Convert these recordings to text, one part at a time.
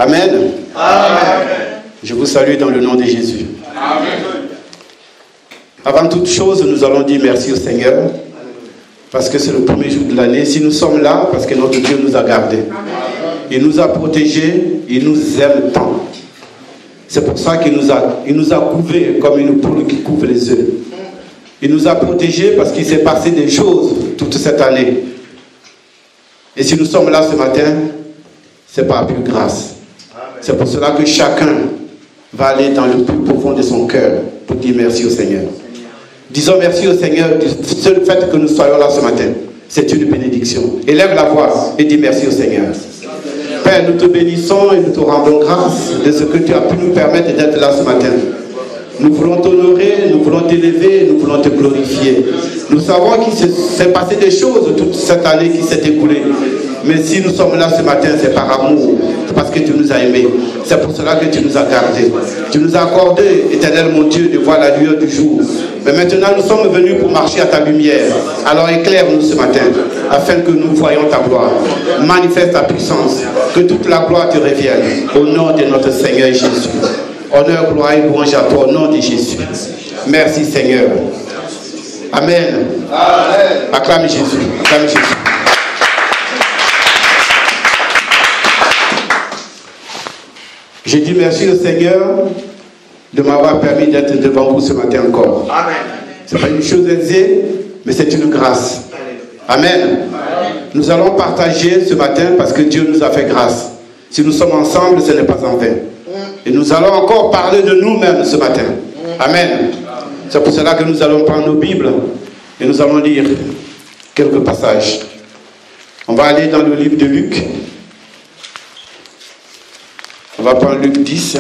Amen. Amen. Je vous salue dans le nom de Jésus. Amen. Avant toute chose, nous allons dire merci au Seigneur, parce que c'est le premier jour de l'année. Si nous sommes là, parce que notre Dieu nous a gardés. Il nous a protégés, il nous aime tant. C'est pour ça qu'il nous a couverts comme une poule qui couvre les œufs. Il nous a protégés parce qu'il s'est passé des choses toute cette année. Et si nous sommes là ce matin, c'est par pure grâce. C'est pour cela que chacun va aller dans le plus profond de son cœur pour dire merci au Seigneur. Disons merci au Seigneur du seul fait que nous soyons là ce matin. C'est une bénédiction. Élève la voix et dis merci au Seigneur. Père, nous te bénissons et nous te rendons grâce de ce que tu as pu nous permettre d'être là ce matin. Nous voulons t'honorer, nous voulons t'élever, nous voulons te glorifier. Nous savons qu'il s'est passé des choses toute cette année qui s'est écoulée. Mais si nous sommes là ce matin, c'est par amour. C'est parce que tu nous as aimés. C'est pour cela que tu nous as gardés. Tu nous as accordé, éternel mon Dieu, de voir la lueur du jour. Mais maintenant, nous sommes venus pour marcher à ta lumière. Alors éclaire-nous ce matin, afin que nous voyions ta gloire. Manifeste ta puissance. Que toute la gloire te revienne. Au nom de notre Seigneur Jésus. Honneur, gloire et louange à toi au nom de Jésus. Merci Seigneur. Amen. Amen. Acclame Jésus. Acclame Jésus. Je dis merci au Seigneur de m'avoir permis d'être devant vous ce matin encore. Amen. Ce n'est pas une chose aisée, mais c'est une grâce. Amen. Amen. Nous allons partager ce matin parce que Dieu nous a fait grâce. Si nous sommes ensemble, ce n'est pas en vain. Et nous allons encore parler de nous-mêmes ce matin. Amen. C'est pour cela que nous allons prendre nos Bibles et nous allons lire quelques passages. On va aller dans le livre de Luc. On va prendre Luc 10.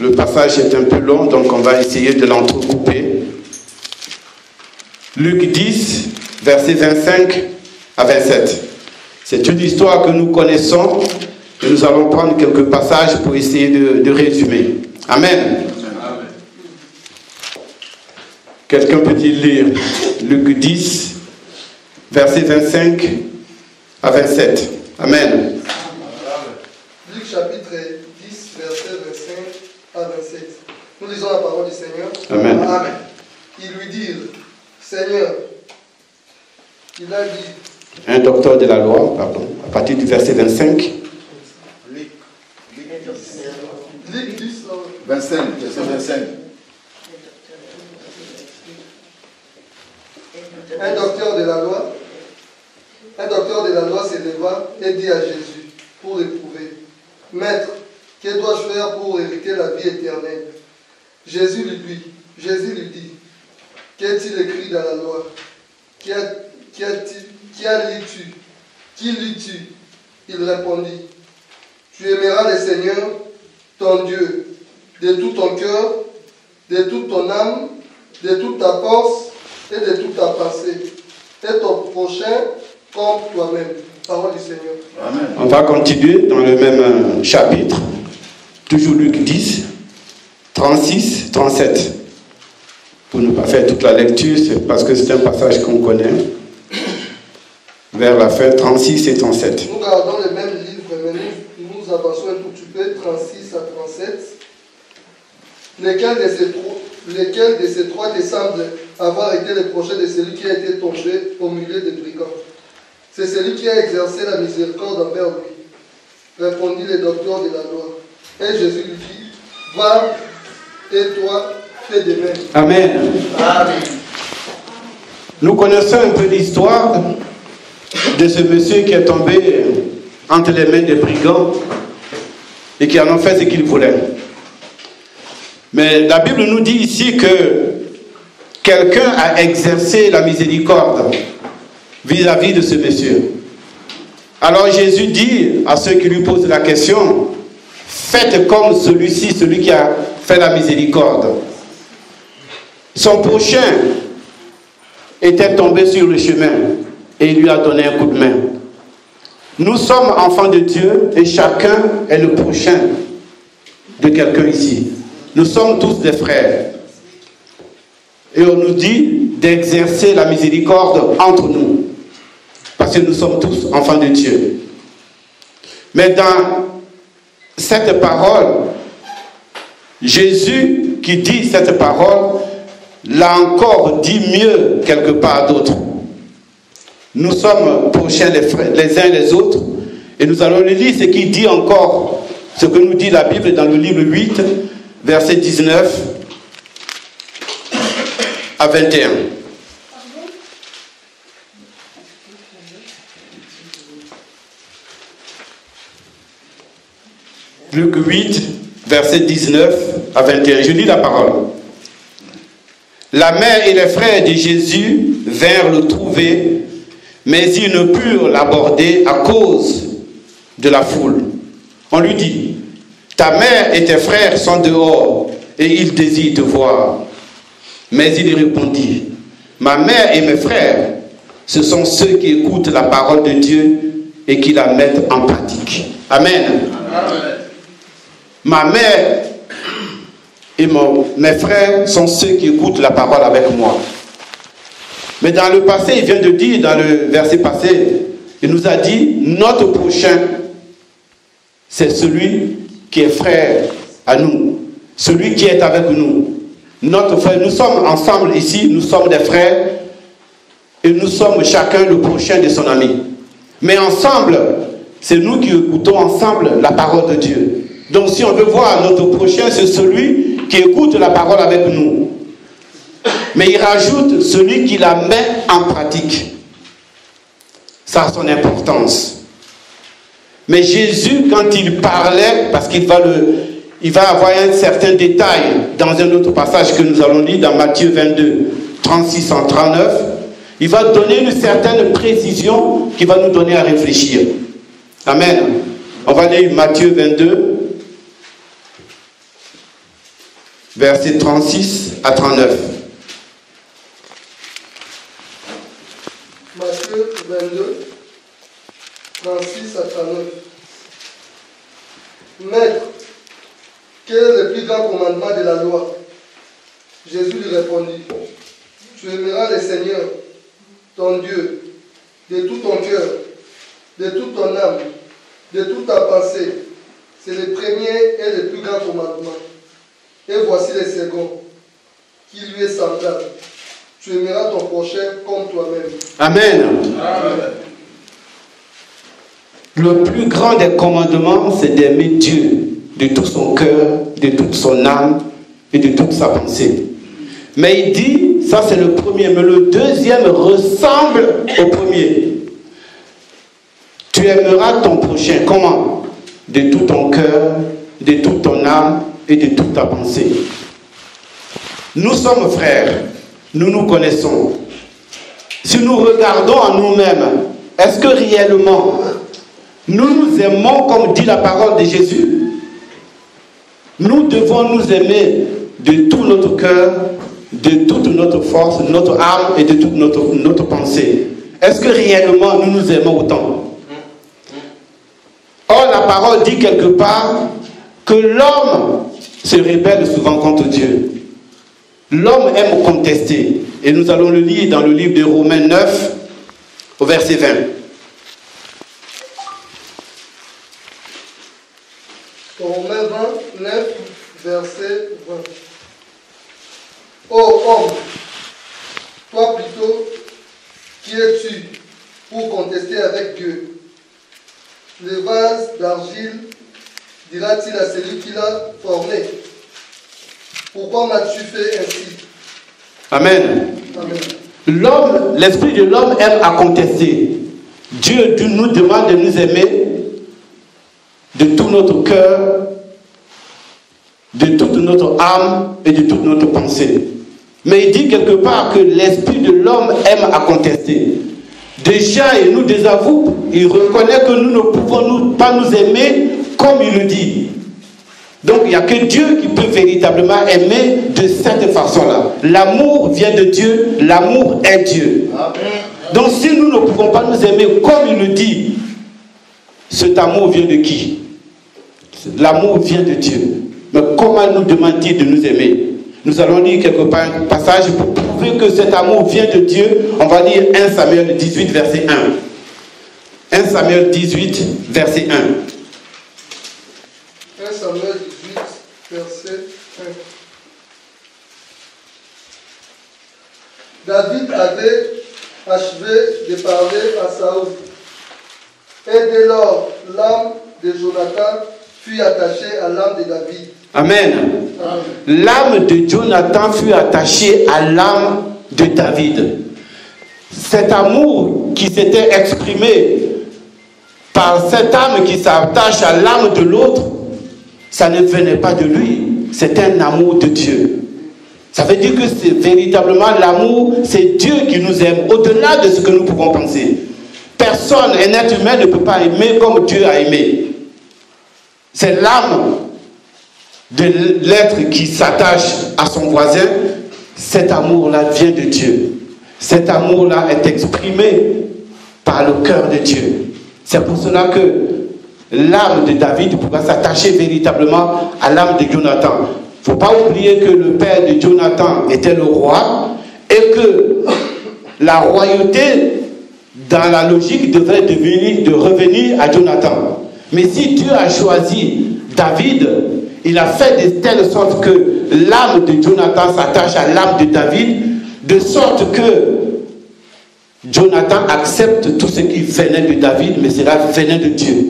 Le passage est un peu long, donc on va essayer de l'entrecouper. Luc 10, versets 25 à 27. C'est une histoire que nous connaissons et nous allons prendre quelques passages pour essayer de résumer. Amen. Amen. Quelqu'un peut-il lire Luc 10, versets 25 à 27. Amen. Luc chapitre 10, versets 25 à 27. Nous lisons la parole du Seigneur. Amen. Amen. Ils lui dirent, Seigneur, il a dit. Un docteur de la loi, pardon, à partir du verset 25. Luc 10, 25, verset 25. Un docteur de la loi s'éleva et dit à Jésus, pour l'éprouver, Maître, que dois-je faire pour hériter la vie éternelle? Jésus lui dit, qu'est-il écrit dans la loi? Qui lis-tu? Il répondit, tu aimeras le Seigneur, ton Dieu, de tout ton cœur, de toute ton âme, de toute ta force et de toute ta pensée, et ton prochain comme toi-même. Parole du Seigneur. Amen. On va continuer dans le même chapitre, toujours Luc 10, 36, 37. Pour ne pas faire toute la lecture, c'est parce que c'est un passage qu'on connaît. Vers la fin, 36 et 37. Nous gardons le même livre, mais nous avançons un tout petit peu, 36 à 37. Lequel de ces trois te semble avoir été le prochain de celui qui a été tombé au milieu des brigands? C'est celui qui a exercé la miséricorde envers lui, répondit le docteur de la loi. Et Jésus lui dit, va, et toi, fais de même. Amen. Amen. Nous connaissons un peu l'histoire de ce monsieur qui est tombé entre les mains des brigands et qui en ont fait ce qu'il voulait. Mais la Bible nous dit ici que quelqu'un a exercé la miséricorde vis-à-vis de ce monsieur. Alors Jésus dit à ceux qui lui posent la question, faites comme celui-ci, celui qui a fait la miséricorde. Son prochain était tombé sur le chemin et il lui a donné un coup de main. Nous sommes enfants de Dieu et chacun est le prochain de quelqu'un ici. Nous sommes tous des frères. Et on nous dit d'exercer la miséricorde entre nous. parce que nous sommes tous enfants de Dieu. Mais dans cette parole, Jésus qui dit cette parole, l'a encore dit mieux quelque part d'autre. Nous sommes prochains les uns les autres, et nous allons le lire ce qu'il dit encore, ce que nous dit la Bible dans le livre 8, verset 19 à 21. Luc 8, verset 19 à 21. Je lis la parole. La mère et les frères de Jésus vinrent le trouver, mais ils ne purent l'aborder à cause de la foule. On lui dit, ta mère et tes frères sont dehors et ils désirent te voir. Mais il répondit, ma mère et mes frères, ce sont ceux qui écoutent la parole de Dieu et qui la mettent en pratique. Amen. Amen. Ma mère et mes frères sont ceux qui écoutent la parole avec moi. Mais dans le passé, il vient de dire, dans le verset passé, il nous a dit, notre prochain, c'est celui qui est frère à nous, celui qui est avec nous. Notre frère, nous sommes ensemble ici, nous sommes des frères, et nous sommes chacun le prochain de son ami. Mais ensemble, c'est nous qui écoutons ensemble la parole de Dieu. Donc si on veut voir notre prochain, c'est celui qui écoute la parole avec nous. Mais il rajoute celui qui la met en pratique. Ça a son importance. Mais Jésus, quand il parlait, parce qu'il va avoir un certain détail dans un autre passage que nous allons lire dans Matthieu 22, 36 en 39, il va donner une certaine précision qui va nous donner à réfléchir. Amen. On va lire Matthieu 22, versets 36 à 39. Matthieu 22, 36 à 39. Maître, quel est le plus grand commandement de la loi? Jésus lui répondit, tu aimeras le Seigneur, ton Dieu, de tout ton cœur, de toute ton âme, de toute ta pensée. C'est le premier et le plus grand commandement. Et voici le second, qui lui est semblable. Tu aimeras ton prochain comme toi-même. Amen. Amen. Le plus grand des commandements, c'est d'aimer Dieu de tout son cœur, de toute son âme et de toute sa pensée. Mais il dit, ça c'est le premier, mais le deuxième ressemble au premier. Tu aimeras ton prochain. Comment? De tout ton cœur, de toute ton âme et de toute ta pensée. Nous sommes frères, nous nous connaissons. Si nous regardons en nous-mêmes, est-ce que réellement nous nous aimons comme dit la parole de Jésus? Nous devons nous aimer de tout notre cœur, de toute notre force, notre âme et de toute notre pensée. Est-ce que réellement nous nous aimons autant? Or la parole dit quelque part que l'homme se rebelle souvent contre Dieu. L'homme aime contester. Et nous allons le lire dans le livre de Romains 9, au verset 20. Romains 29, verset 20. Ô homme, toi plutôt, qui es-tu pour contester avec Dieu? Le vase d'argile dira-t-il à celui qui l'a formé, pourquoi m'as-tu fait ainsi? Amen. L'homme, l'esprit de l'homme aime à contester. Dieu nous demande de nous aimer de tout notre cœur, de toute notre âme et de toute notre pensée. Mais il dit quelque part que l'esprit de l'homme aime à contester. Déjà, il nous désavoue, il reconnaît que nous ne pouvons pas nous aimer comme il le dit. Donc il n'y a que Dieu qui peut véritablement aimer de cette façon-là. L'amour vient de Dieu, l'amour est Dieu. Donc si nous ne pouvons pas nous aimer comme il le dit, cet amour vient de qui? L'amour vient de Dieu. Mais comment nous demande-t-il de nous aimer? Nous allons lire quelque part un passage pour prouver que cet amour vient de Dieu. On va lire 1 Samuel 18, verset 1. 1 Samuel 18, verset 1. 1 Samuel 18, verset 1. David avait achevé de parler à Saül. Et dès lors, l'âme de Jonathan fut attachée à l'âme de David. Amen. L'âme de Jonathan fut attachée à l'âme de David. Cet amour qui s'était exprimé par cette âme qui s'attache à l'âme de l'autre, ça ne venait pas de lui. C'était un amour de Dieu. Ça veut dire que c'est véritablement l'amour, c'est Dieu qui nous aime, au-delà de ce que nous pouvons penser. Personne, un être humain ne peut pas aimer comme Dieu a aimé. C'est l'âme de l'être qui s'attache à son voisin. Cet amour-là vient de Dieu. Cet amour-là est exprimé par le cœur de Dieu. C'est pour cela que l'âme de David pourra s'attacher véritablement à l'âme de Jonathan. Il ne faut pas oublier que le père de Jonathan était le roi et que la royauté, dans la logique, devrait de revenir à Jonathan. Mais si Dieu a choisi David, il a fait de telle sorte que l'âme de Jonathan s'attache à l'âme de David, de sorte que Jonathan accepte tout ce qui venait de David, mais cela venait de Dieu.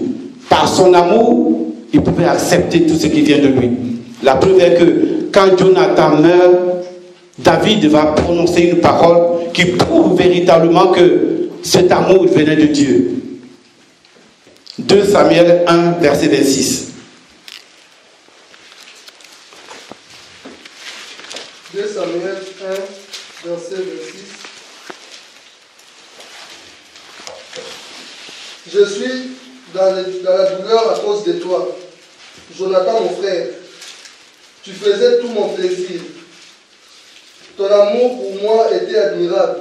Par son amour, il pouvait accepter tout ce qui vient de lui. La preuve est que quand Jonathan meurt, David va prononcer une parole qui prouve véritablement que cet amour venait de Dieu. 2 Samuel 1, verset 26. 2 Samuel 1, verset 26. Je suis dans la douleur à cause de toi, Jonathan mon frère. Tu faisais tout mon plaisir. Ton amour pour moi était admirable,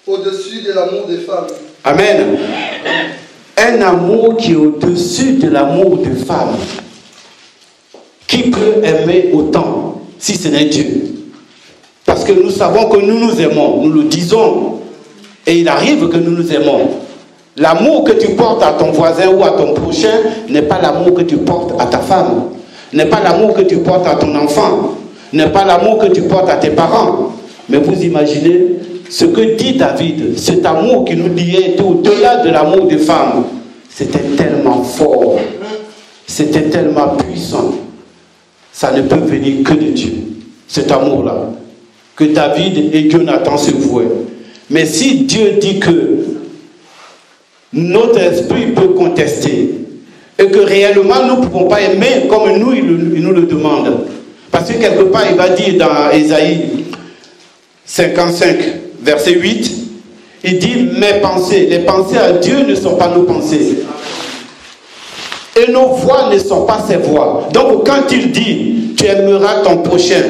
au-dessus de l'amour des femmes. Amen. Un amour qui est au-dessus de l'amour des femmes. Qui peut aimer autant si ce n'est Dieu? Parce que nous savons que nous nous aimons, nous le disons, et il arrive que nous nous aimons. L'amour que tu portes à ton voisin ou à ton prochain n'est pas l'amour que tu portes à ta femme, n'est pas l'amour que tu portes à ton enfant, n'est pas l'amour que tu portes à tes parents. Mais vous imaginez ce que dit David, cet amour qui nous liait au-delà de l'amour des femmes, c'était tellement fort, c'était tellement puissant. Ça ne peut venir que de Dieu, cet amour-là, que David et Jonathan se vouaient. Mais si Dieu dit que notre esprit peut contester et que réellement nous ne pouvons pas aimer comme nous, il nous le demande. Parce que quelque part, il va dire dans Ésaïe 55, verset 8, il dit « Mes pensées, les pensées à Dieu ne sont pas nos pensées. Et nos voix ne sont pas ses voix. » Donc quand il dit « Tu aimeras ton prochain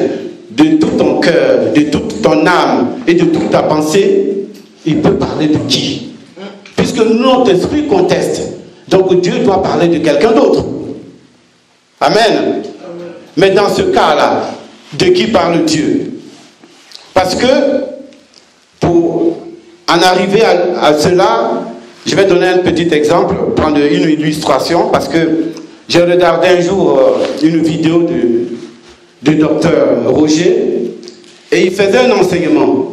de tout ton cœur, de toute ton âme et de toute ta pensée », il peut parler de qui? Puisque notre esprit conteste. Donc Dieu doit parler de quelqu'un d'autre. Amen. Mais dans ce cas-là, de qui parle Dieu? Parce que, pour en arriver à cela, je vais donner un petit exemple, prendre une illustration, parce que j'ai regardé un jour une vidéo de docteur Roger, et il faisait un enseignement.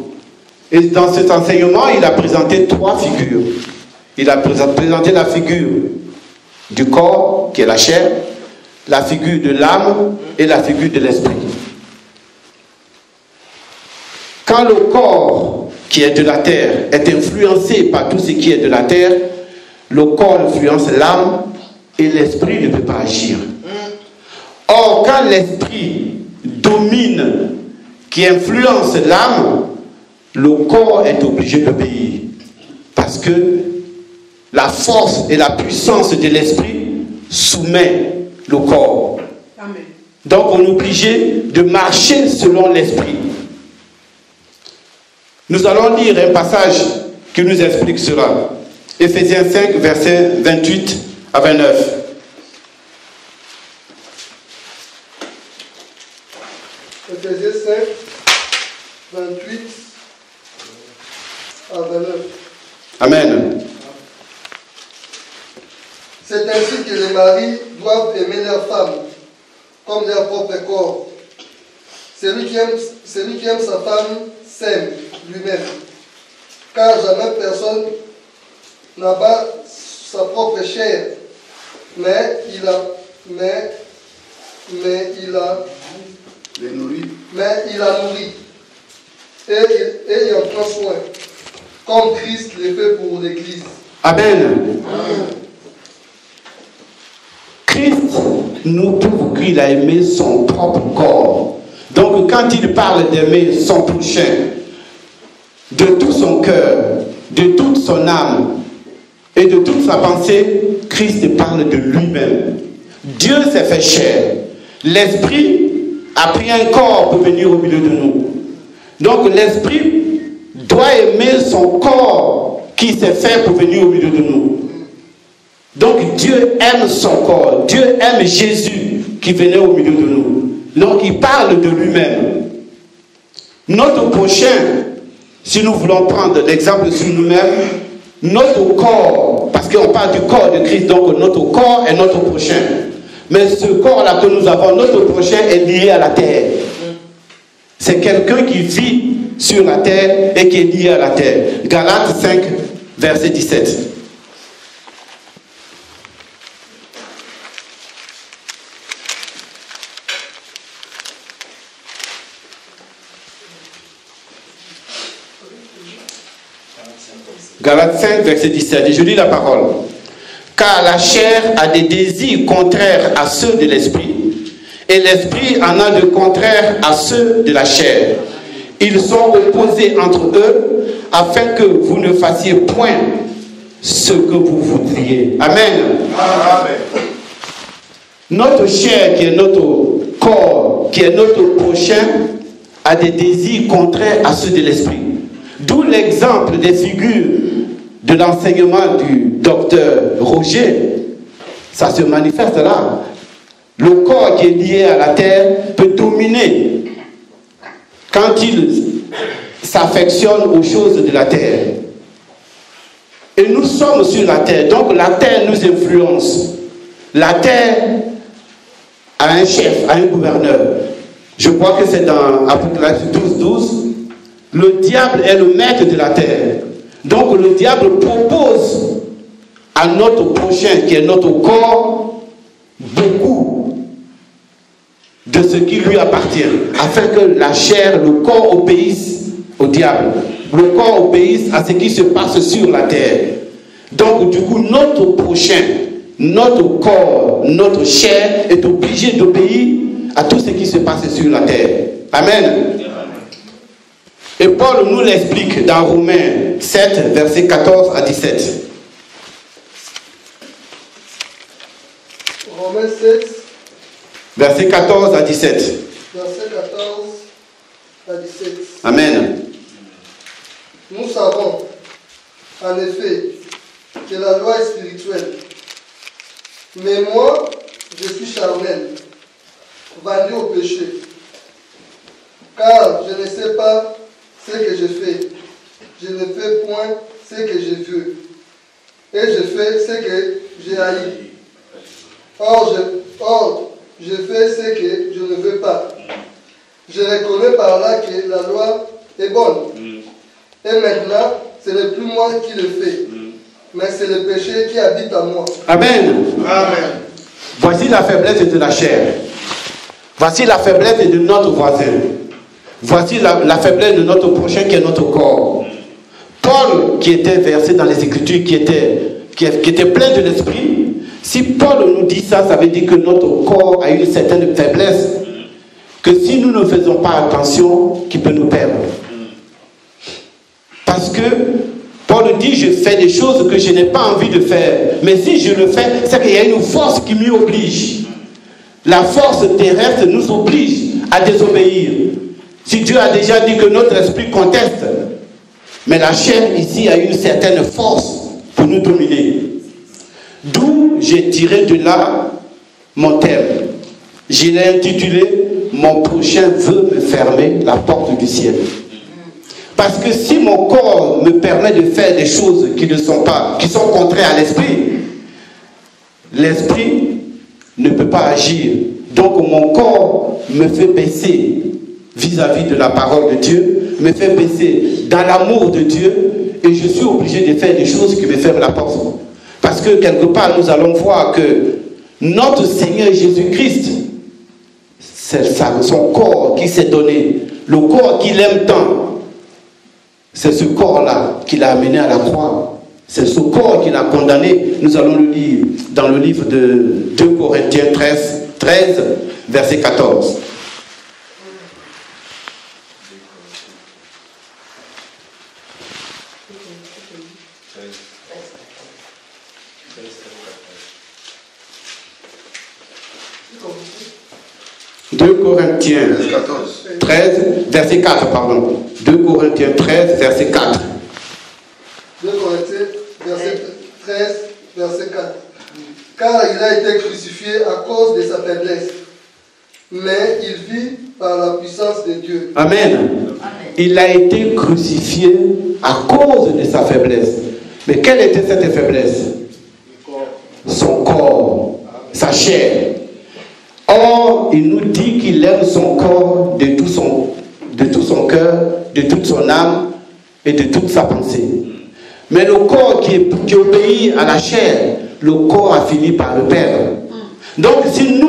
Et dans cet enseignement, il a présenté 3 figures. Il a présenté la figure du corps, qui est la chair, la figure de l'âme et la figure de l'esprit. Quand le corps, qui est de la terre, est influencé par tout ce qui est de la terre, le corps influence l'âme et l'esprit ne peut pas agir. Or, quand l'esprit domine, qui influence l'âme, le corps est obligé d'obéir. Parce que la force et la puissance de l'esprit soumet le corps. Amen. Donc on est obligé de marcher selon l'esprit. Nous allons lire un passage qui nous explique cela. Éphésiens 5, versets 28 à 29. Éphésiens 5, 28 à 29. Amen. maris doivent aimer leurs femmes comme leur propre corps. Celui qui aime sa femme s'aime lui-même, car jamais personne n'abat sa propre chair, mais il la nourrit et il en prend soin, comme Christ le fait pour l'Église. Amen. Christ nous prouve qu'il a aimé son propre corps. Donc quand il parle d'aimer son prochain, de tout son cœur, de toute son âme et de toute sa pensée, Christ parle de lui-même. Dieu s'est fait chair. L'Esprit a pris un corps pour venir au milieu de nous. Donc l'Esprit doit aimer son corps qui s'est fait pour venir au milieu de nous. Donc Dieu aime son corps. Dieu aime Jésus qui venait au milieu de nous. Donc il parle de lui-même. Notre prochain, si nous voulons prendre l'exemple sur nous-mêmes, notre corps, parce qu'on parle du corps de Christ, donc notre corps est notre prochain. Mais ce corps-là que nous avons, notre prochain est lié à la terre. C'est quelqu'un qui vit sur la terre et qui est lié à la terre. Galates 5, verset 17. Galates 5, verset 17. Et je lis la parole. Car la chair a des désirs contraires à ceux de l'esprit, et l'esprit en a de contraires à ceux de la chair. Ils sont opposés entre eux, afin que vous ne fassiez point ce que vous voudriez. Amen. Amen. Notre chair, qui est notre corps, qui est notre prochain, a des désirs contraires à ceux de l'esprit. D'où l'exemple des figures de l'enseignement du docteur Roger. Ça se manifeste là. Le corps qui est lié à la terre peut dominer quand il s'affectionne aux choses de la terre. Et nous sommes sur la terre, donc la terre nous influence. La terre a un chef, a un gouverneur. Je crois que c'est dans Apocalypse 12, 12. Le diable est le maître de la terre. Donc le diable propose à notre prochain, qui est notre corps, beaucoup de ce qui lui appartient, afin que la chair, le corps obéisse au diable. Le corps obéisse à ce qui se passe sur la terre. Donc du coup, notre prochain, notre corps, notre chair est obligé d'obéir à tout ce qui se passe sur la terre. Amen. Et Paul nous l'explique dans Romains 7, versets 14 à 17. Romains 7, Versets 14 à 17. verset 14 à 17. Amen. Nous savons, en effet, que la loi est spirituelle. Mais moi, je suis charnel, vendu au péché. Car je ne sais pas ce que je fais. Je ne fais point ce que je veux. Et je fais ce que j'ai haï. Or, je fais ce que je ne veux pas. Je reconnais par là que la loi est bonne. Et maintenant, ce n'est plus moi qui le fais, mais c'est le péché qui habite en moi. Amen. Amen. Voici la faiblesse de la chair. Voici la faiblesse de notre voisin. Voici la faiblesse de notre prochain qui est notre corps. Paul, qui était versé dans les Écritures, qui était plein de l'Esprit, si Paul nous dit ça, ça veut dire que notre corps a une certaine faiblesse, que si nous ne faisons pas attention, qu'il peut nous perdre. Parce que Paul dit, je fais des choses que je n'ai pas envie de faire. Mais si je le fais, c'est qu'il y a une force qui m'y oblige. La force terrestre nous oblige à désobéir. Si Dieu a déjà dit que notre esprit conteste, mais la chair ici a une certaine force pour nous dominer. D'où j'ai tiré de là mon thème. Je l'ai intitulé « Mon prochain veut me fermer la porte du ciel ». Parce que si mon corps me permet de faire des choses qui ne sont pas, qui sont contraires à l'esprit, l'esprit peut pas agir. Donc mon corps me fait baisser vis-à-vis de la parole de Dieu, me fait baisser dans l'amour de Dieu, et je suis obligé de faire des choses qui me ferment la porte. Parce que quelque part, nous allons voir que notre Seigneur Jésus-Christ, c'est son corps qui s'est donné, le corps qu'il aime tant. C'est ce corps-là qui l'a amené à la croix. C'est ce corps qui l'a condamné. Nous allons le lire dans le livre de 2 Corinthiens 13, verset 14. Corinthiens 13, verset 4, pardon. 2 Corinthiens 13, verset 4. 2 Corinthiens, verset 13, verset 4. Car il a été crucifié à cause de sa faiblesse, mais il vit par la puissance de Dieu. Amen. Amen. Il a été crucifié à cause de sa faiblesse. Mais quelle était cette faiblesse? Son corps, sa chair. Or, il nous dit qu'il aime son corps de tout son cœur, de toute son âme et de toute sa pensée. Mais le corps qui obéit à la chair, le corps a fini par le perdre. Donc, si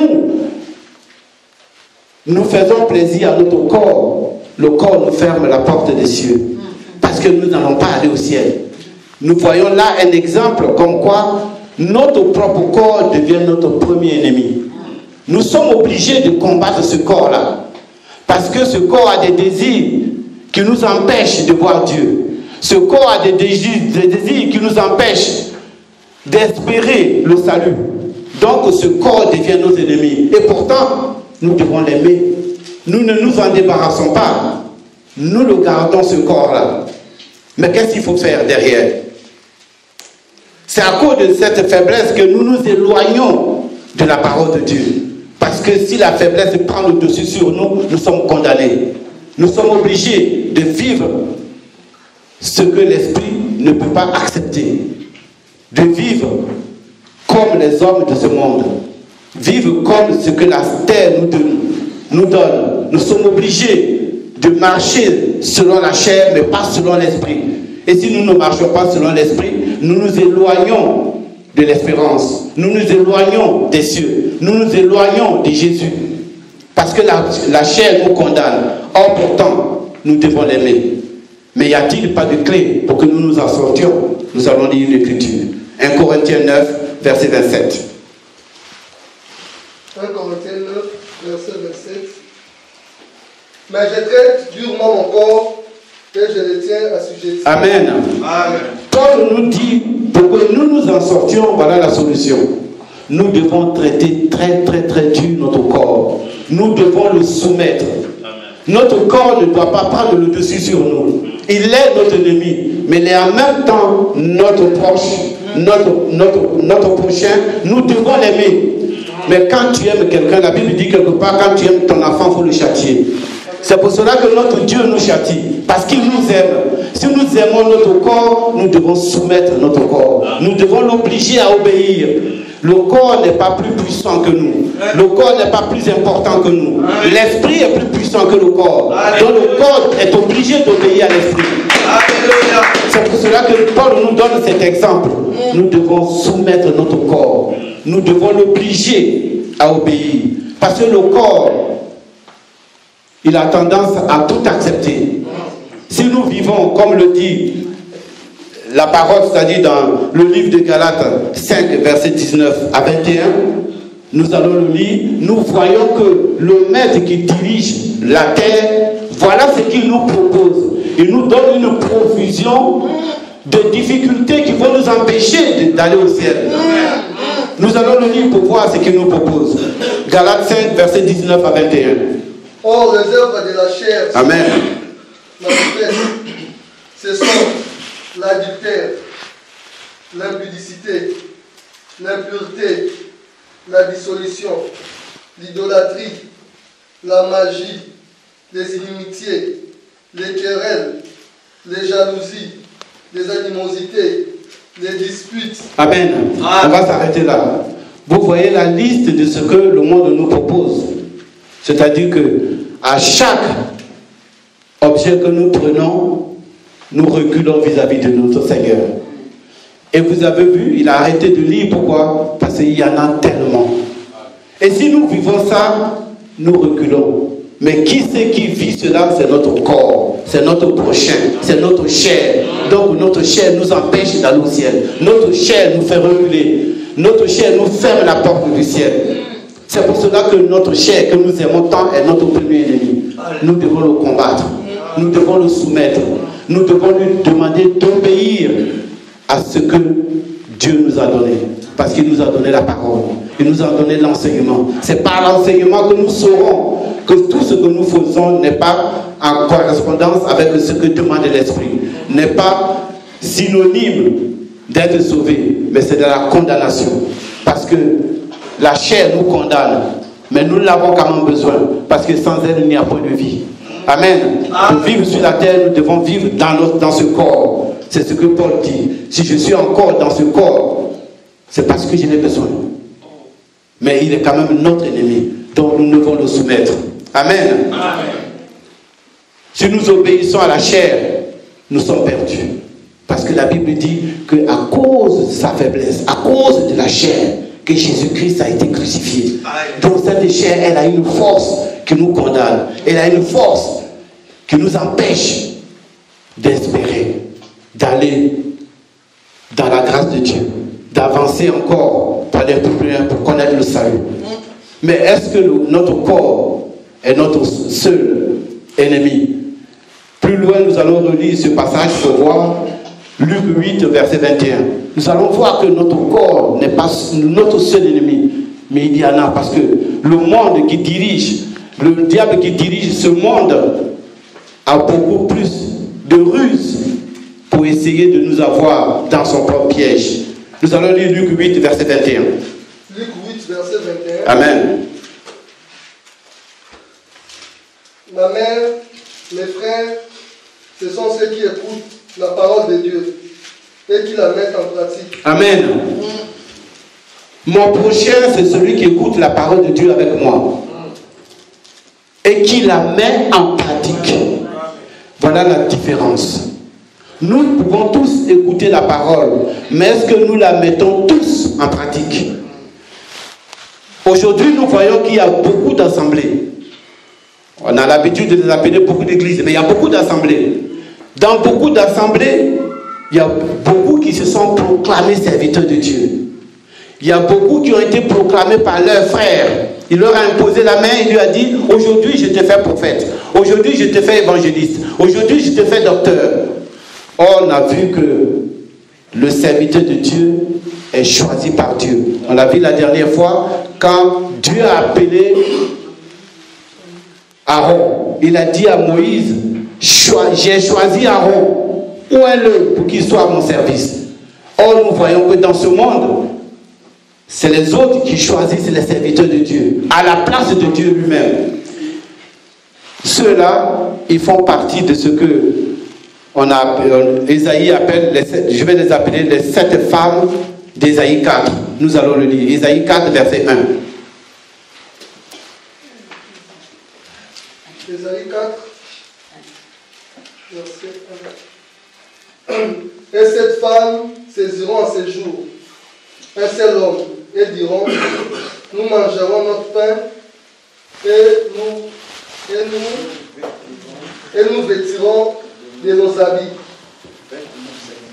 nous faisons plaisir à notre corps, le corps nous ferme la porte des cieux. Parce que nous n'allons pas aller au ciel. Nous voyons là un exemple comme quoi notre propre corps devient notre premier ennemi. Nous sommes obligés de combattre ce corps-là. Parce que ce corps a des désirs qui nous empêchent de voir Dieu. Ce corps a des désirs qui nous empêchent d'espérer le salut. Donc ce corps devient nos ennemis. Et pourtant, nous devons l'aimer. Nous ne nous en débarrassons pas. Nous le gardons, ce corps-là. Mais qu'est-ce qu'il faut faire derrière? C'est à cause de cette faiblesse que nous nous éloignons de la parole de Dieu. Parce que si la faiblesse prend le dessus sur nous, nous sommes condamnés. Nous sommes obligés de vivre ce que l'esprit ne peut pas accepter. De vivre comme les hommes de ce monde. Vivre comme ce que la terre nous donne. Nous sommes obligés de marcher selon la chair, mais pas selon l'esprit. Et si nous ne marchons pas selon l'esprit, nous nous éloignons de l'espérance. Nous nous éloignons des cieux. Nous nous éloignons de Jésus. Parce que la chair nous condamne. Or pourtant, nous devons l'aimer. Mais y a-t-il pas de clé pour que nous nous en sortions? Nous allons lire l'Écriture. 1 Corinthiens 9, verset 27. 1 Corinthiens 9, verset 27. Mais je traite durement mon corps et je le tiens assujetti. Amen. Amen. Paul nous dit, pour que nous nous en sortions, voilà la solution. Nous devons traiter très très très dur notre corps. Nous devons le soumettre. Amen. Notre corps ne doit pas prendre le dessus sur nous. Il est notre ennemi, mais il est en même temps notre proche, notre prochain. Nous devons l'aimer. Mais quand tu aimes quelqu'un, la Bible dit quelque part, quand tu aimes ton enfant, il faut le châtier. C'est pour cela que notre Dieu nous châtie, parce qu'il nous aime. Si nous aimons notre corps, nous devons soumettre notre corps. Nous devons l'obliger à obéir. Le corps n'est pas plus puissant que nous. Le corps n'est pas plus important que nous. L'esprit est plus puissant que le corps. Donc le corps est obligé d'obéir à l'esprit. C'est pour cela que Paul nous donne cet exemple. Nous devons soumettre notre corps. Nous devons l'obliger à obéir. Parce que le corps, il a tendance à tout accepter. Si nous vivons, comme le dit la parole, c'est-à-dire dans le livre de Galates 5, verset 19 à 21, nous allons le lire, nous voyons que le maître qui dirige la terre, voilà ce qu'il nous propose. Il nous donne une provision de difficultés qui vont nous empêcher d'aller au ciel. Nous allons le lire pour voir ce qu'il nous propose. Galates 5, verset 19 à 21. Or, les œuvres de la chair, Amen. ce sont l'adultère, l'impudicité, l'impureté, la dissolution, l'idolâtrie, la magie, les inimitiés, les querelles, les jalousies, les animosités, les disputes. Amen. On va s'arrêter là. vous voyez la liste de ce que le monde nous propose. C'est-à-dire que à chaque objet que nous prenons, nous reculons vis-à-vis de notre Seigneur. Et vous avez vu, il a arrêté de lire. Pourquoi? Parce qu'il y en a tellement. Et si nous vivons ça, nous reculons. Mais qui c'est qui vit cela? C'est notre corps, c'est notre prochain, c'est notre chair. Donc notre chair nous empêche d'aller au ciel. Notre chair nous fait reculer. Notre chair nous ferme la porte du ciel. C'est pour cela que notre chair, que nous aimons tant, est notre premier ennemi. Nous devons le combattre. Nous devons le soumettre. Nous devons lui demander d'obéir à ce que Dieu nous a donné. Parce qu'il nous a donné la parole. Il nous a donné l'enseignement. C'est par l'enseignement que nous saurons que tout ce que nous faisons n'est pas en correspondance avec ce que demande l'Esprit. N'est pas synonyme d'être sauvé, mais c'est de la condamnation. Parce que la chair nous condamne, mais nous l'avons quand même besoin. Parce que sans elle, il n'y a point de vie. Amen. Pour vivre sur la terre, nous devons vivre dans ce corps. C'est ce que Paul dit. Si je suis encore dans ce corps, c'est parce que je n'ai besoin. Mais il est quand même notre ennemi. Donc nous devons le soumettre. Amen. Amen. Si nous obéissons à la chair, nous sommes perdus. Parce que la Bible dit qu'à cause de sa faiblesse, à cause de la chair, que Jésus-Christ a été crucifié. Donc cette chair, elle a une force qui nous condamne. Elle a une force qui nous empêche d'espérer, d'aller dans la grâce de Dieu, d'avancer encore pour aller plus loin, pour connaître le salut. Mais est-ce que notre corps est notre seul ennemi? Plus loin, nous allons relire ce passage pour voir Luc 8, verset 21. Nous allons voir que notre corps n'est pas notre seul ennemi, mais il y en a, parce que le monde qui dirige, le diable qui dirige ce monde a beaucoup plus de ruses pour essayer de nous avoir dans son propre piège. Nous allons lire Luc 8, verset 21. Luc 8, verset 21. Amen. Ma mère, mes frères, ce sont ceux qui écoutent la parole de Dieu et qui la mettent en pratique. Amen. Mon prochain, c'est celui qui écoute la parole de Dieu avec moi et qui la met en pratique. Voilà la différence. Nous pouvons tous écouter la parole, mais est-ce que nous la mettons tous en pratique? Aujourd'hui, nous voyons qu'il y a beaucoup d'assemblées. On a l'habitude de les appeler beaucoup d'églises, mais il y a beaucoup d'assemblées. Dans beaucoup d'assemblées, il y a beaucoup qui se sont proclamés serviteurs de Dieu. Il y a beaucoup qui ont été proclamés par leurs frères. Il leur a imposé la main, il lui a dit, aujourd'hui je te fais prophète, aujourd'hui je te fais évangéliste, aujourd'hui je te fais docteur. Or, on a vu que le serviteur de Dieu est choisi par Dieu. On l'a vu la dernière fois, quand Dieu a appelé Aaron, il a dit à Moïse, j'ai choisi Aaron, ouin-le pour qu'il soit à mon service. Or, nous voyons que dans ce monde, c'est les autres qui choisissent les serviteurs de Dieu, à la place de Dieu lui-même. Ceux-là, ils font partie de ce que Ésaïe appelle, je vais les appeler les 7 femmes d'Ésaïe 4. Nous allons le lire. Ésaïe 4, verset 1. Ésaïe 4, verset 1. Et cette femme saisiront en ces jours un seul homme et diront, nous mangerons notre pain et nous vêtirons de nos habits.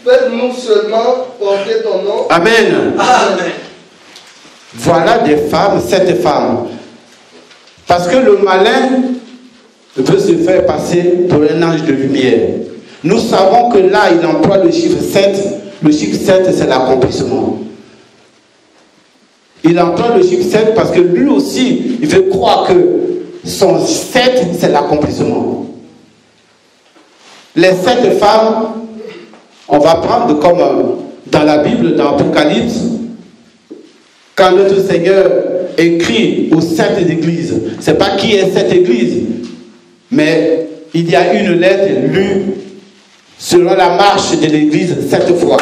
Faites-nous seulement porter ton nom. Amen. Amen. Voilà des femmes, 7 femmes. Parce que le malin veut se faire passer pour un ange de lumière. Nous savons que là, il emploie le chiffre 7. Le chiffre 7, c'est l'accomplissement. Il emploie le chiffre 7 parce que lui aussi, il veut croire que son 7, c'est l'accomplissement. Les 7 femmes, on va prendre comme dans la Bible, dans l'Apocalypse, quand notre Seigneur écrit aux 7 églises, ce n'est pas qui est cette église, mais il y a une lettre lue selon la marche de l'église 7 fois.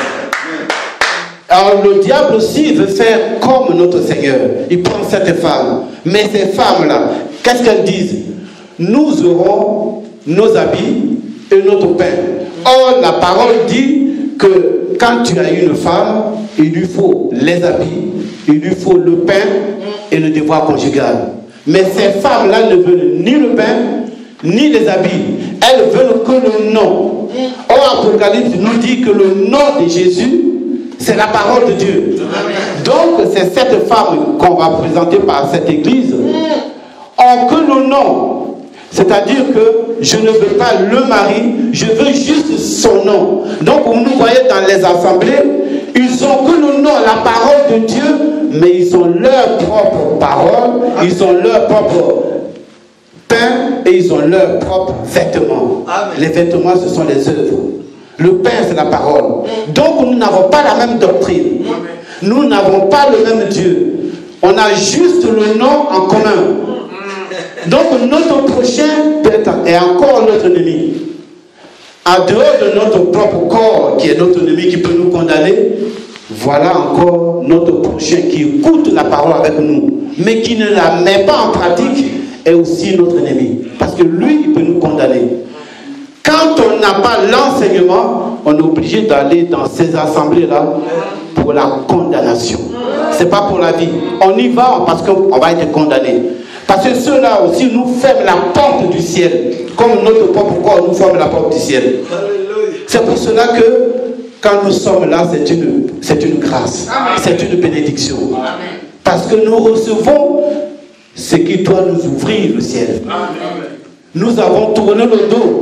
Alors le diable aussi veut faire comme notre Seigneur. Il prend cette femme. Mais ces femmes-là, qu'est-ce qu'elles disent? Nous aurons nos habits et notre pain. Or, la parole dit que quand tu as une femme, il lui faut les habits, il lui faut le pain et le devoir conjugal. Mais ces femmes-là ne veulent ni le pain, ni les habits. Elles veulent que le nom. Or, Apocalypse nous dit que le nom de Jésus, c'est la parole de Dieu. Donc, c'est cette femme qu'on va présenter par cette église. En que le nom, c'est-à-dire que je ne veux pas le mari, je veux juste son nom. Donc, vous nous voyez dans les assemblées, ils ont que le nom, la parole de Dieu, mais ils ont leur propre parole, ils ont leur propre pain et ils ont leurs propres vêtements. Amen. Les vêtements, ce sont les œuvres. Le pain, c'est la parole. Donc, nous n'avons pas la même doctrine. Nous n'avons pas le même Dieu. On a juste le nom en commun. Donc, notre prochain est encore notre ennemi. En dehors de notre propre corps, qui est notre ennemi, qui peut nous condamner, voilà encore notre prochain qui écoute la parole avec nous, mais qui ne la met pas en pratique, est aussi notre ennemi. Parce que lui, il peut nous condamner. Quand on n'a pas l'enseignement, on est obligé d'aller dans ces assemblées-là pour la condamnation. Ce n'est pas pour la vie. On y va parce qu'on va être condamné. Parce que ceux-là aussi nous ferment la porte du ciel. Comme notre propre corps nous ferme la porte du ciel. C'est pour cela que quand nous sommes là, c'est une grâce. C'est une bénédiction. Parce que nous recevons ce qui doit nous ouvrir le ciel. Nous avons tourné le dos.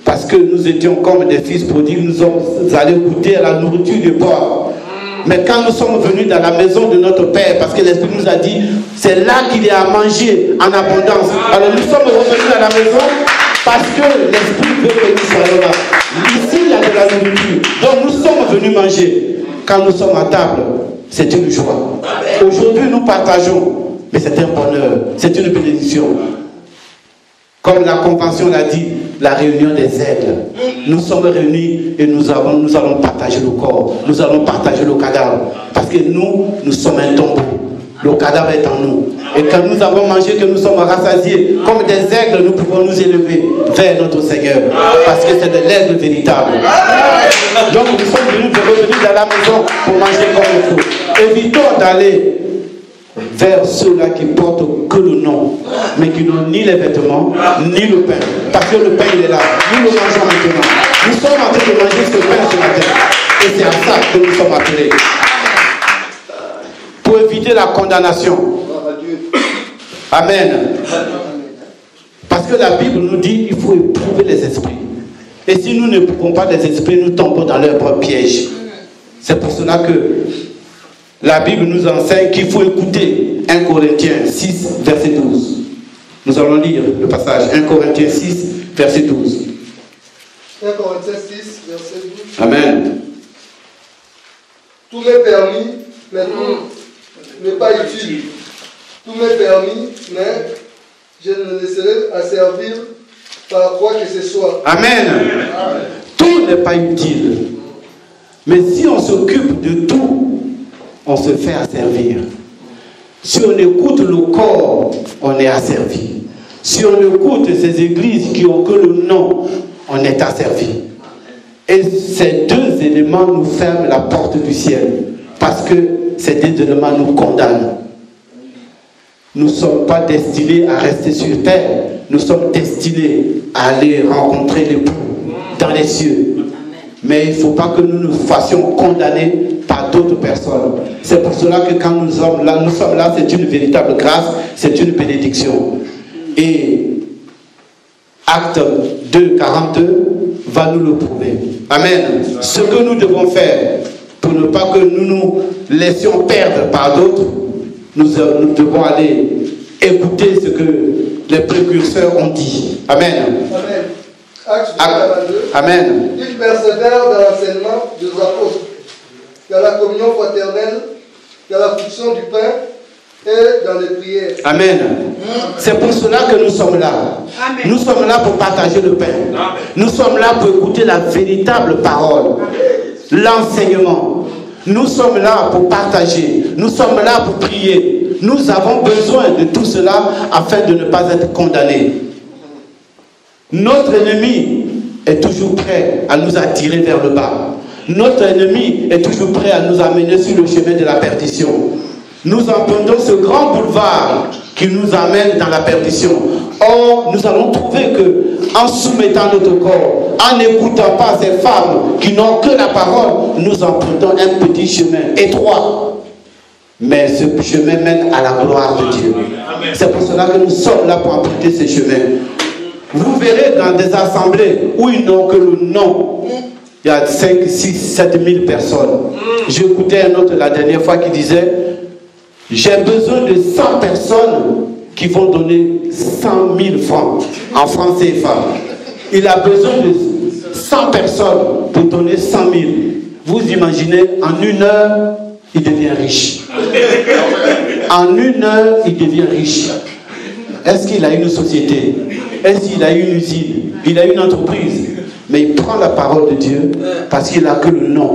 Parce que nous étions comme des fils prodigues, nous sommes allés goûter à la nourriture du porc. Mais quand nous sommes venus dans la maison de notre Père, parce que l'Esprit nous a dit, c'est là qu'il y a à manger en abondance. Alors nous sommes revenus à la maison parce que l'Esprit veut que nous soyons là. Ici, il y a de la nourriture. Donc nous sommes venus manger. Quand nous sommes à table, c'est une joie. Aujourd'hui, nous partageons, mais c'est un bonheur, c'est une bénédiction. Comme la convention l'a dit, la réunion des aigles. Nous sommes réunis et nous allons partager le corps. Nous allons partager le cadavre. Parce que nous sommes un tombeau. Le cadavre est en nous. Et quand nous avons mangé, que nous sommes rassasiés, comme des aigles, nous pouvons nous élever vers notre Seigneur. Parce que c'est de l'aigle véritable. Donc nous sommes venus revenir dans la maison pour manger comme il faut. Évitons d'aller vers ceux-là qui portent que le nom, mais qui n'ont ni les vêtements, ni le pain. Parce que le pain, il est là. Nous le mangeons maintenant. Nous sommes en train de manger ce pain ce matin. Et c'est à ça que nous sommes appelés. Pour éviter la condamnation. Amen. Parce que la Bible nous dit qu'il faut éprouver les esprits. Et si nous ne n'éprouvons pas les esprits, nous tombons dans leur propre piège. C'est pour cela que la Bible nous enseigne qu'il faut écouter 1 Corinthiens 6, verset 12. Nous allons lire le passage. 1 Corinthiens 6, verset 12. 1 Corinthiens 6, verset 12. Amen. Tout m'est permis, mais tout n'est pas utile. Tout m'est permis, mais je ne laisserai à servir par quoi que ce soit. Amen. Amen. Tout n'est pas utile. Mais si on s'occupe de tout, on se fait asservir. Si on écoute le corps, on est asservi. Si on écoute ces églises qui ont que le nom, on est asservi. Et ces deux éléments nous ferment la porte du ciel. Parce que ces deux éléments nous condamnent. Nous ne sommes pas destinés à rester sur terre. Nous sommes destinés à aller rencontrer l'époux dans les cieux. Mais il ne faut pas que nous nous fassions condamner par d'autres personnes. C'est pour cela que quand nous sommes là, c'est une véritable grâce, c'est une bénédiction. Et Acte 2, 42 va nous le prouver. Amen. Ce que nous devons faire pour ne pas que nous nous laissions perdre par d'autres, nous devons aller écouter ce que les précurseurs ont dit. Amen. Amen. Acte 42. Amen. Ils persévèrent dans l'enseignement des apôtres, dans la communion fraternelle, dans la fonction du pain et dans les prières. Amen. C'est pour cela que nous sommes là. Amen. Nous sommes là pour partager le pain. Amen. Nous sommes là pour écouter la véritable parole, l'enseignement. Nous sommes là pour partager. Nous sommes là pour prier. Nous avons besoin de tout cela afin de ne pas être condamnés. Notre ennemi est toujours prêt à nous attirer vers le bas. Notre ennemi est toujours prêt à nous amener sur le chemin de la perdition. Nous empruntons ce grand boulevard qui nous amène dans la perdition. Or, nous allons trouver que, en soumettant notre corps, en n'écoutant pas ces femmes qui n'ont que la parole, nous empruntons un petit chemin étroit. Mais ce chemin mène à la gloire de Dieu. C'est pour cela que nous sommes là pour emprunter ce chemin. Vous verrez dans des assemblées où ils n'ont que le nom. Il y a 5, 6, 7 000 personnes. J'écoutais un autre la dernière fois qui disait: j'ai besoin de 100 personnes qui vont donner 100 000 francs en francs CFA. Il a besoin de 100 personnes pour donner 100 000. Vous imaginez, en 1 heure, il devient riche. En 1 heure, il devient riche. Est-ce qu'il a une société? Est-ce qu'il a une usine? Il a une entreprise? Mais il prend la parole de Dieu parce qu'il n'a que le nom.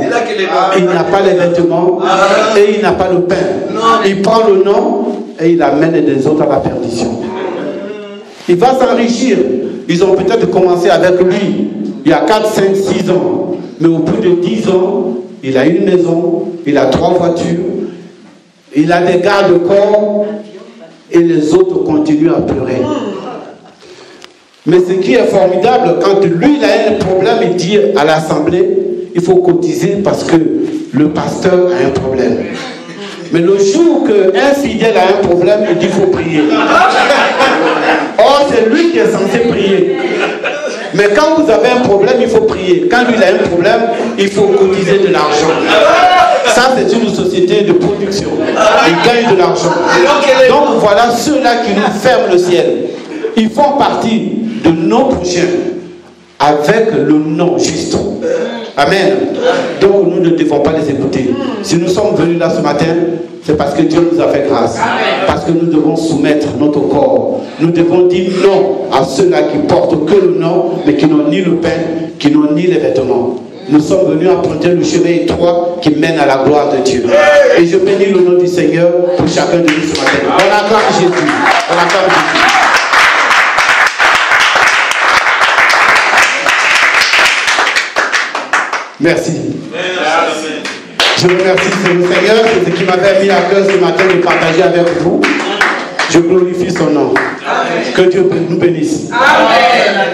Il n'a pas les vêtements et il n'a pas le pain. Il prend le nom et il amène les autres à la perdition. Il va s'enrichir. Ils ont peut-être commencé avec lui il y a 4, 5, 6 ans. Mais au bout de 10 ans, il a une maison, il a 3 voitures, il a des garde-corps et les autres continuent à pleurer. Mais ce qui est formidable, quand lui il a un problème, il dit à l'assemblée, il faut cotiser parce que le pasteur a un problème. Mais le jour qu'un fidèle a un problème, il dit qu'il faut prier. Or, c'est lui qui est censé prier. Mais quand vous avez un problème, il faut prier. Quand lui il a un problème, il faut cotiser de l'argent. Ça, c'est une société de production. Ils gagnent de l'argent. Donc voilà ceux-là qui nous ferment le ciel. Ils font partie de nos prochains avec le nom juste. Amen. Donc nous ne devons pas les écouter. Si nous sommes venus là ce matin, c'est parce que Dieu nous a fait grâce. Parce que nous devons soumettre notre corps. Nous devons dire non à ceux-là qui portent que le nom, mais qui n'ont ni le pain, qui n'ont ni les vêtements. Nous sommes venus emprunter le chemin étroit qui mène à la gloire de Dieu. Et je bénis le nom du Seigneur pour chacun de nous ce matin. On acclame Jésus. On acclame Jésus. Merci. Je remercie le Seigneur, c'est ce qui m'avait mis à cœur ce matin de partager avec vous. Je glorifie son nom. Que Dieu nous bénisse. Amen.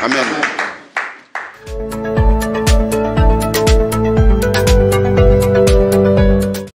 Amen.